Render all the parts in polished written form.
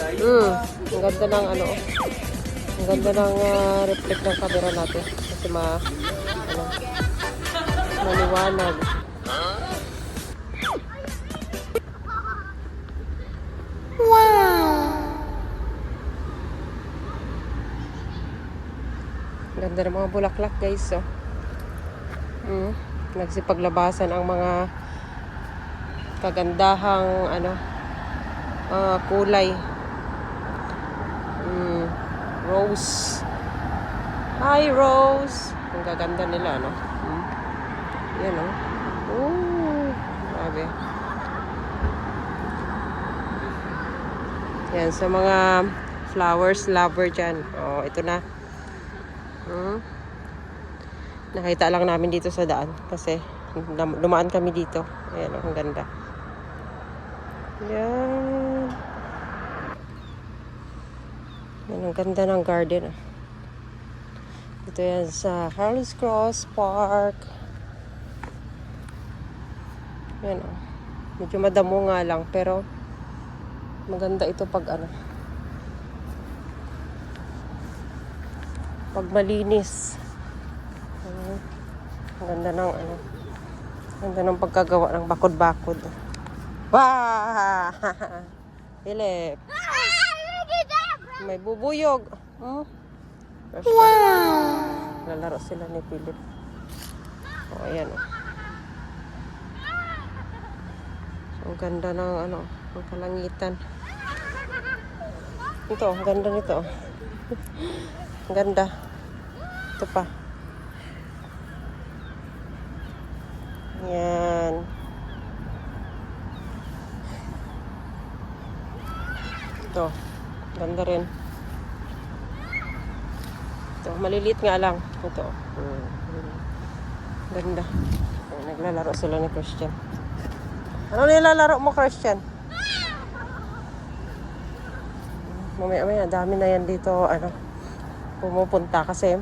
Ang ganda ng ano. Ang ganda ng reflect ng camera natin. Kasi ano, maliwanag. Ganda ng mga bulaklak, guys. So, nagsipaglabasan ang mga kagandahang kulay. Rose. Hi, Rose. Ang gaganda nila, no? Yan, no? Grabe. Yan, sa mga flowers lover dyan. Oh, ito na. Nakita lang namin dito sa daan kasi dumaan kami dito. Ayan, ang ganda. Yan. Yan, ang ganda ng garden. Ito yan sa Harley's Cross Park. Yan, medyo madamo nga lang pero maganda ito pag pag malinis. Ang ganda ng ganda ng pagkagawa ng bakod-bakod. Wow! Philip. May bubuyog. Wow! Lalaro sila ni Philip. Oh, ayan. Ang ganda ng ang kalangitan. Ito, ang ganda nito. Ang ganda. Ito pa. Yan. Ito. Ganda rin. Ito. Maliliit nga lang. Ito. Ganda. Ay, naglalaro sila ni Christian. Ano nilalaro mo, Christian? Mamaya-maya. Dami na yan dito. Pumupunta kasi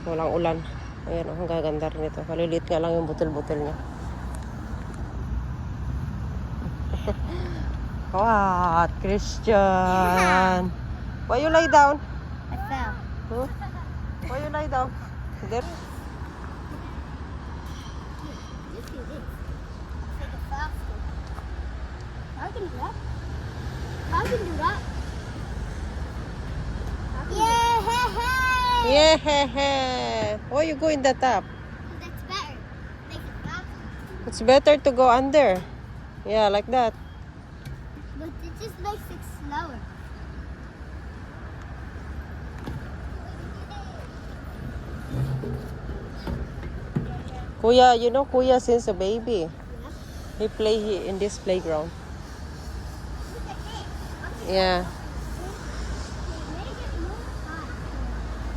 walang ulan. Ayan, ang gaganda rin ito. Maliliit nga lang yung butil-butil niya. What? Christian! Why you lie down? I fell. Huh? Why you lie down? There? Just do this. Take it faster. I can do that. I can do that. Yeah, hey, hey. Yeah, he, he. Why you go in the top? That's better. Take it faster. It's better to go under. Yeah, like that. But it just makes it slower. Kuya, you know Kuya since a baby. He play in this playground. Look at it. Yeah. Make it more fun.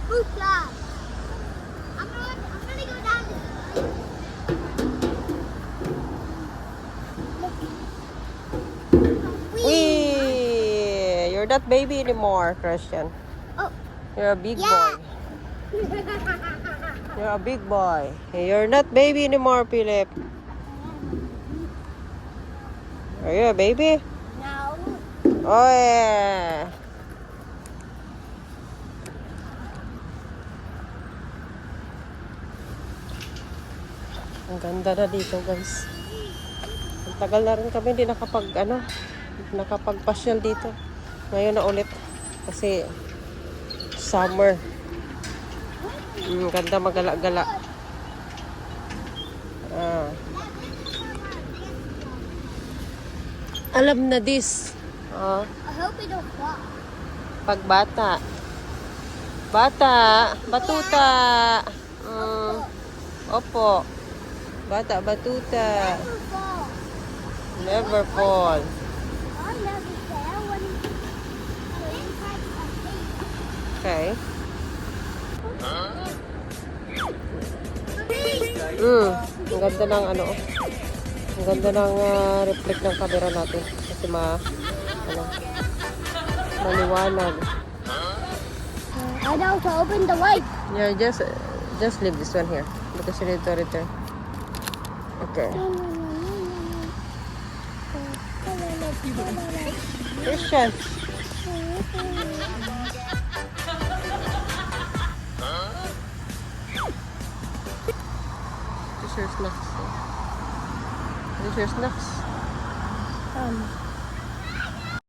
Fruit fly. I'm gonna go down this. Look. Wee! You're not baby anymore, Christian. Oh. You're a big Yeah. boy. You're a big boy. You're not baby anymore, Philip. Are you a baby? No. Oh, yeah. Ang ganda na dito, guys. Ang tagal na rin kami hindi nakapagpasyal dito. Ngayon na ulit. Kasi summer. Ganda magala-gala. Alam na this. I hope we don't fall. Pagbata. Bata. Batuta. Opo. Bata, batuta. Never fall. Never fall. I never fail when you catch a fish. Okay. Ang ganda ng ang ganda ng reflect ng camera natin kasi maliwanag. I know to open the light. Yeah, just leave this one here because you need to return. Okay. Christian. This your snacks. This your snacks.